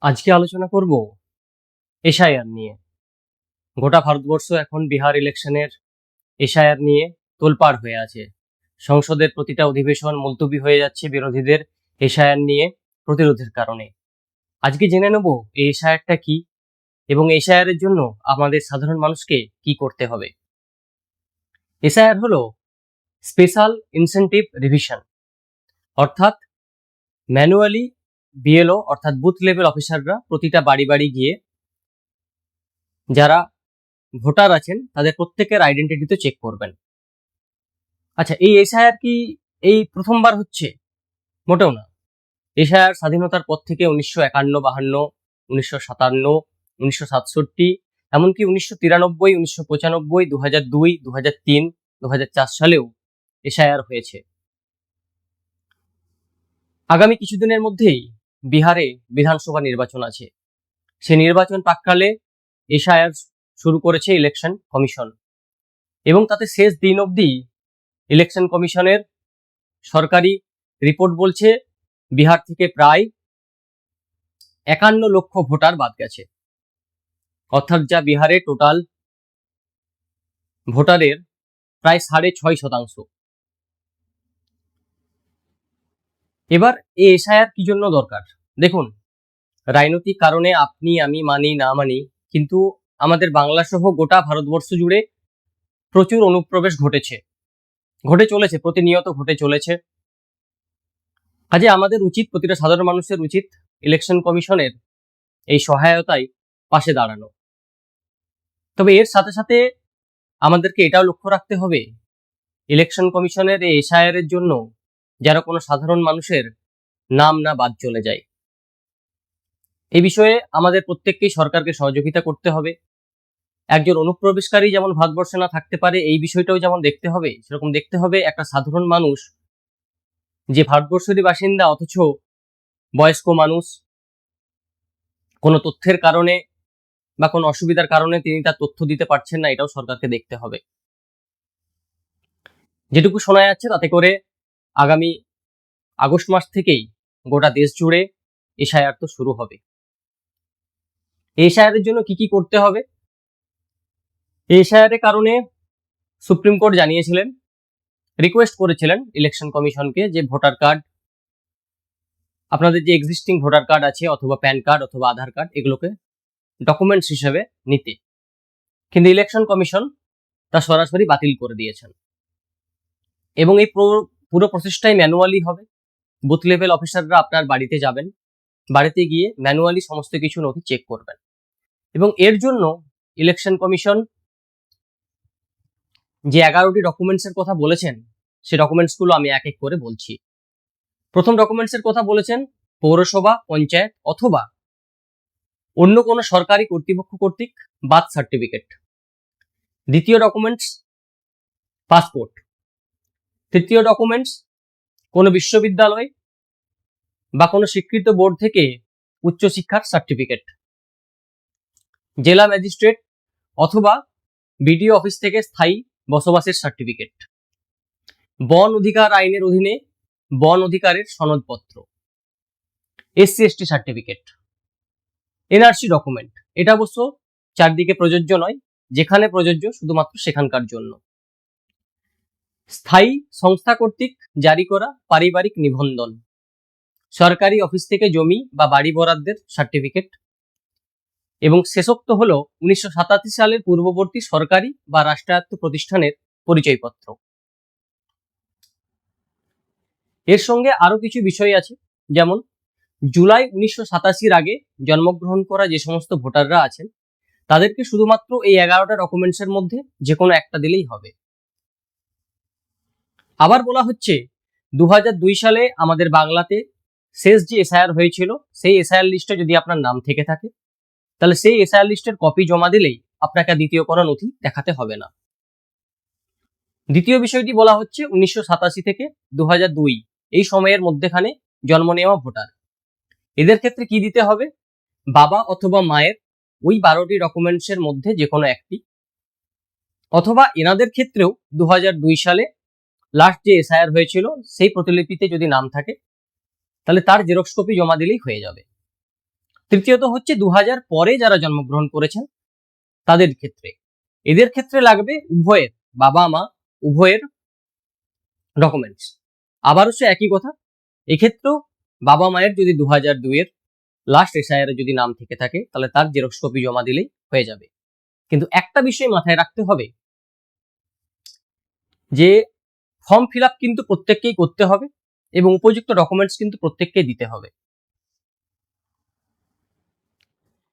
আজকে আলোচনা করব এসআইআর নিয়ে। গোটা ভারতবর্ষ এখন বিহার ইলেকশনের এসআইআর নিয়ে তোলপাড় হয়ে আছে। সংসদের প্রতিটা অধিবেশন মুলতবি হয়ে যাচ্ছে বিরোধীদের এসআইআর নিয়ে প্রতিরোধের কারণে। আজকে জেনে নেব এই এসআইআরটা কি এবং এসআইআর এর জন্য আমাদের সাধারণ মানুষকে কি করতে হবে। এসআইআর হলো স্পেশাল ইনসেনটিভ রিভিশন, অর্থাৎ ম্যানুয়ালি বিএলও অর্থাৎ বুথ লেভেল অফিসাররা প্রতিটা বাড়ি বাড়ি গিয়ে যারা ভোটার আছেন তাদের প্রত্যেকের আইডেন্টিটি তো চেক করবেন। আচ্ছা, এই এসআইআর কি এই প্রথমবার হচ্ছে? মোটেও না। এসআইআর স্বাধীনতার পর থেকে 1951, 52, 1957, 1967, এমনকি 1993, 1995, 2002, 2003, 2004 সালেও এসআইআর হয়েছে। আগামী কিছুদিনের মধ্যেই বিহারে বিধানসভা নির্বাচন আছে। সে নির্বাচন প্রাক্কালে এসআইআর শুরু করেছে ইলেকশন কমিশন, এবং তাতে শেষ দিন অবধি ইলেকশন কমিশনের সরকারি রিপোর্ট বলছে বিহার থেকে প্রায় 51 লক্ষ ভোটার বাদ গেছে, অর্থাৎ যা বিহারে টোটাল ভোটারের প্রায় 6.5%। এবার এই এসআইআর কি জন্য দরকার? দেখুন, রাজনৈতিক কারণে আপনি আমি মানি না মানি, কিন্তু আমাদের বাংলা সহ গোটা ভারতবর্ষ জুড়ে প্রচুর অনুপ্রবেশ ঘটে চলেছে, প্রতিনিয়ত ঘটে চলেছে। কাজে আমাদের উচিত, প্রতিটা সাধারণ মানুষের উচিত ইলেকশন কমিশনের এই সহায়তায় পাশে দাঁড়ানো। তবে এর সাথে সাথে আমাদেরকে এটাও লক্ষ্য রাখতে হবে, ইলেকশন কমিশনের এই এসআইআর এর জন্য যেন কোনো সাধারণ মানুষের নাম না বাদ চলে যায়। এই বিষয়ে আমাদের প্রত্যেককেই সরকারকে সহযোগিতা করতে হবে। একজন অনুপ্রবেশকারী যেমন ভারতবর্ষে না থাকতে পারে, এই বিষয়টাও যেমন দেখতে হবে, সেরকম দেখতে হবে একটা সাধারণ মানুষ যে ভারতবর্ষেরই বাসিন্দা অথচ বয়স্ক মানুষ, কোনো তথ্যের কারণে বা কোনো অসুবিধার কারণে তিনি তার তথ্য দিতে পারছেন না, এটাও সরকারকে দেখতে হবে। যেটুকু শোনা যাচ্ছে তাতে করে আগামী আগস্ট মাস থেকেই গোটা দেশ জুড়ে এসআইআর তো শুরু হবে। এসআইআর এর জন্য কি কি করতে হবে? এসআইআর এর কারণে সুপ্রিম কোর্ট জানিয়েছিলেন, রিকোয়েস্ট করেছিলেন ইলেকশন কমিশনকে যে ভোটার কার্ড, আপনাদের যে এক্সিস্টিং ভোটার কার্ড আছে অথবা প্যান কার্ড অথবা আধার কার্ড, এগুলোকে ডকুমেন্টস হিসেবে নিতে, কিন্তু ইলেকশন কমিশন তা সরাসরি বাতিল করে দিয়েছেন। এবং এই পুরো প্রসেসটাই ম্যানুয়ালি হবে। বুথ লেভেল অফিসাররা আপনার বাড়িতে যাবেন, বাড়িতে গিয়ে ম্যানুয়ালি সমস্ত কিছু নথি চেক করবেন। এবং এর জন্য ইলেকশন কমিশন যে 11টি ডকুমেন্টসের কথা বলেছেন, সেই ডকুমেন্টসগুলো আমি এক এক করে বলছি। প্রথম ডকুমেন্টসের কথা বলেছেন পৌরসভা, পঞ্চায়েত অথবা অন্য কোনো সরকারি কর্তৃপক্ষ কর্তৃক বার্থ সার্টিফিকেট। দ্বিতীয় ডকুমেন্টস পাসপোর্ট। তৃতীয় ডকুমেন্টস কোনো বিশ্ববিদ্যালয় বা কোনো স্বীকৃত বোর্ড থেকে উচ্চশিক্ষার সার্টিফিকেট। জেলা ম্যাজিস্ট্রেট অথবা বিডিও অফিস থেকে স্থায়ী বসবাসের সার্টিফিকেট। বন অধিকার আইনের অধীনে বন অধিকারের সনদপত্র। SC ST certificate. NRC document. এটা অবশ্য চারদিকে প্রযোজ্য নয়, যেখানে প্রযোজ্য শুধুমাত্র সেখানকার জন্য। স্থায়ী সংস্থা কর্তৃক জারি করা পারিবারিক নিবন্ধন। সরকারি অফিস থেকে জমি বা বাড়ি বরাদ্দের সার্টিফিকেট। এবং শেষোক্ত হলো 1987 সালের পূর্ববর্তী সরকারি বা রাষ্ট্রায়ত্ত প্রতিষ্ঠানের পরিচয়পত্র। এর সঙ্গে আরো কিছু বিষয় আছে, যেমন জুলাই 1987 আগে জন্মগ্রহণ করা যে সমস্ত ভোটাররা আছেন তাদেরকে শুধুমাত্র এই 11টা ডকুমেন্টসের মধ্যে যে কোনো একটা দিলেই হবে। আবার বলা হচ্ছে 2002 সালে আমাদের বাংলাতে শেষ যে এসআইআর হয়েছিল, সেই এসআইআর লিস্টে যদি আপনার নাম থেকে থাকে তাহলে সেই এসআইআর লিস্টের কপি জমা দিলেই আপনাকে দ্বিতীয় কোনো নথি দেখাতে হবে না। দ্বিতীয় বিষয়টি বলা হচ্ছে 1987 থেকে 2002 এই সময়ের মধ্যেখানে জন্ম নেওয়া ভোটার, এদের ক্ষেত্রে কি দিতে হবে? বাবা অথবা মায়ের ওই 12টি ডকুমেন্টসের মধ্যে যে কোনো একটি, অথবা এনাদের ক্ষেত্রেও 2002 সালে লাস্ট যে এসআইআর হয়েছিল সেই প্রতিলিপিতে যদি নাম থাকে তাহলে তার জেরক্স কপি জমা দিলেই হয়ে যাবে। তৃতীয়ত হচ্ছে 2000 পরে যারা জন্মগ্রহণ করেছেন তাদের ক্ষেত্রে, এদের ক্ষেত্রে লাগবে উভয়ের, বাবা মা উভয়ের ডকুমেন্টস। আবারও সে একই কথা, এক্ষেত্রেও বাবা মায়ের যদি 2002 এর লাস্ট এসআইআর যদি নাম থেকে থাকে তাহলে তার জেরক্স কপি জমা দিলেই হয়ে যাবে। কিন্তু একটা বিষয় মাথায় রাখতে হবে যে ফর্ম ফিল আপ কিন্তু প্রত্যেককেই করতে হবে এবং উপযুক্ত ডকুমেন্টস কিন্তু প্রত্যেককেই দিতে হবে।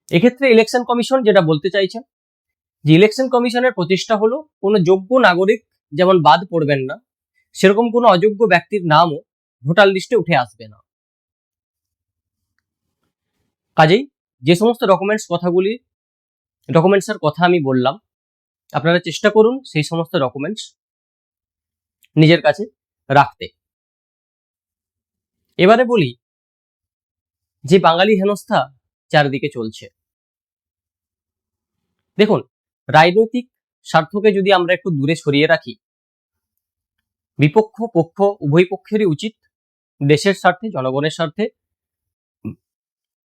এক্ষেত্রে ইলেকশন কমিশন যেটা বলতে চাইছেন যে ইলেকশন কমিশনের প্রচেষ্টা হলো কোনো যোগ্য নাগরিক যেমন বাদ পড়বেন না, সেরকম কোনো অযোগ্য ব্যক্তির নামও ভোটার লিস্টে উঠে আসবে না। কাজেই যে সমস্ত ডকুমেন্টসের কথা আমি বললাম, আপনারা চেষ্টা করুন সেই সমস্ত ডকুমেন্টস নিজের কাছে রাখতে। এবারে বলি যে বাঙালি হেনস্থা চারদিকে চলছে। দেখুন, রাজনৈতিক স্বার্থকে যদি আমরা একটু দূরে সরিয়ে রাখি, বিপক্ষ পক্ষ উভয় পক্ষেরই উচিত দেশের স্বার্থে, জনগণের স্বার্থে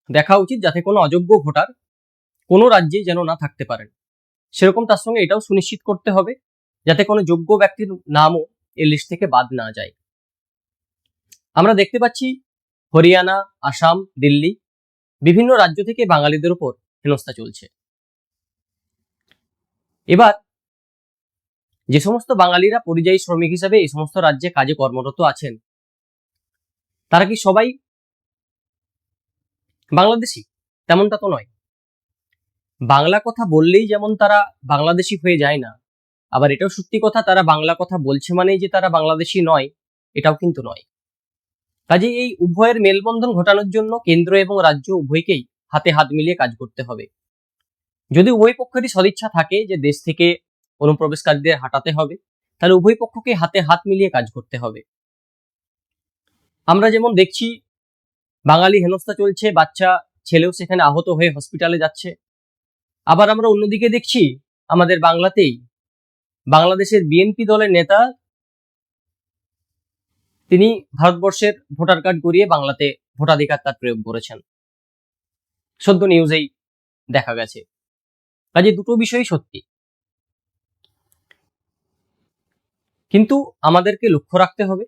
দেখা উচিত যাতে কোনো অযোগ্য ভোটার কোনো রাজ্যে যেন না থাকতে পারেন। সেরকম তার সঙ্গে এটাও সুনিশ্চিত করতে হবে যাতে কোনো যোগ্য ব্যক্তির নামও এই লিস্ট থেকে বাদ না যায়। আমরা দেখতে পাচ্ছি হরিয়ানা, আসাম, দিল্লি বিভিন্ন রাজ্য থেকে বাঙালিদের উপর হেনস্থা চলছে। এবার যে সমস্ত বাঙালিরা পরিযায়ী শ্রমিক হিসেবে এই সমস্ত রাজ্যে কাজে কর্মরত আছেন, তারা কি সবাই বাংলাদেশি? তেমনটা তো নয়। বাংলা কথা বললেই যেমন তারা বাংলাদেশি হয়ে যায় না, আবার এটাও সত্যি কথা তারা বাংলা কথা বলছে মানেই যে তারা বাংলাদেশি নয়, এটাও কিন্তু নয়। কাজে এই উভয়ের মেলবন্ধন ঘটানোর জন্য কেন্দ্র এবং রাজ্য উভয়কেই হাতে হাত মিলিয়ে কাজ করতে হবে। যদি উভয় পক্ষেরই সদিচ্ছা থাকে যে দেশ থেকে অনুপ্রবেশকারীদের হাঁটাতে হবে, তাহলে উভয় পক্ষকে হাতে হাত মিলিয়ে কাজ করতে হবে। আমরা যেমন দেখছি বাঙালি হেনস্থা চলছে, বাচ্চা ছেলেও সেখানে আহত হয়ে হসপিটালে যাচ্ছে। আবার আমরা অন্যদিকে দেখছি আমাদের বাংলাতেই বাংলাদেশের বিএনপি দলের নেতা তিনি ভারতবর্ষের ভোটার কার্ড করিয়ে বাংলাতে ভোটাধিকার তার প্রয়োগ করেছেন, সদ্য নিউজেই দেখা গেছে। কাজে দুটো বিষয়ই সত্যি, কিন্তু আমাদেরকে লক্ষ্য রাখতে হবে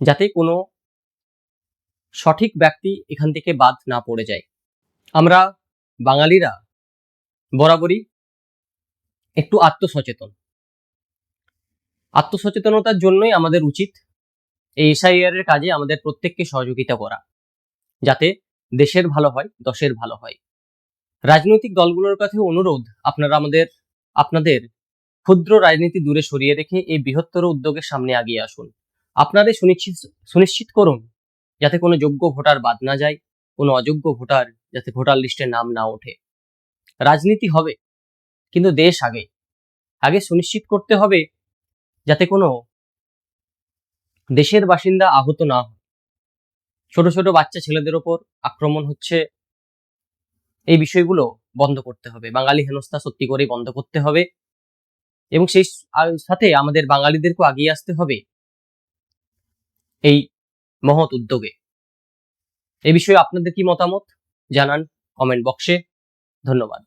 যাতে কোনো সঠিক ব্যক্তি এখান থেকে বাদ না পড়ে যায়। আমরা বাঙালিরা বরাবরই একটু আত্মসচেতনতার জন্যই আমাদের উচিত এই এসআইআর এর কাজে আমাদের প্রত্যেককে সহযোগিতা করা, যাতে দেশের ভালো হয়, দশের ভালো হয়। রাজনৈতিক দলগুলোর কাছে অনুরোধ, আপনারা আপনাদের ক্ষুদ্র রাজনীতি দূরে সরিয়ে রেখে এই বৃহত্তর উদ্যোগের সামনে এগিয়ে আসুন। আপনাদের সুনিশ্চিত করুন যাতে কোনো যোগ্য ভোটার বাদ না যায়, কোনো অযোগ্য ভোটার যাতে ভোটার লিস্টে নাম না ওঠে। রাজনীতি হবে, কিন্তু দেশ আগে সুনিশ্চিত করতে হবে যাতে কোনো দেশের বাসিন্দা আহত না হয়। ছোট ছোট বাচ্চা ছেলেদের ওপর আক্রমণ হচ্ছে, এই বিষয়গুলো বন্ধ করতে হবে। বাঙালি হেনস্থা সত্যি করেই বন্ধ করতে হবে এবং সেই সাথে আমাদের বাঙালিদেরকেও এগিয়ে আসতে হবে এই মহৎ উদ্যোগে। এই বিষয়ে আপনাদের কি মতামত জানান কমেন্ট বক্সে। ধন্যবাদ।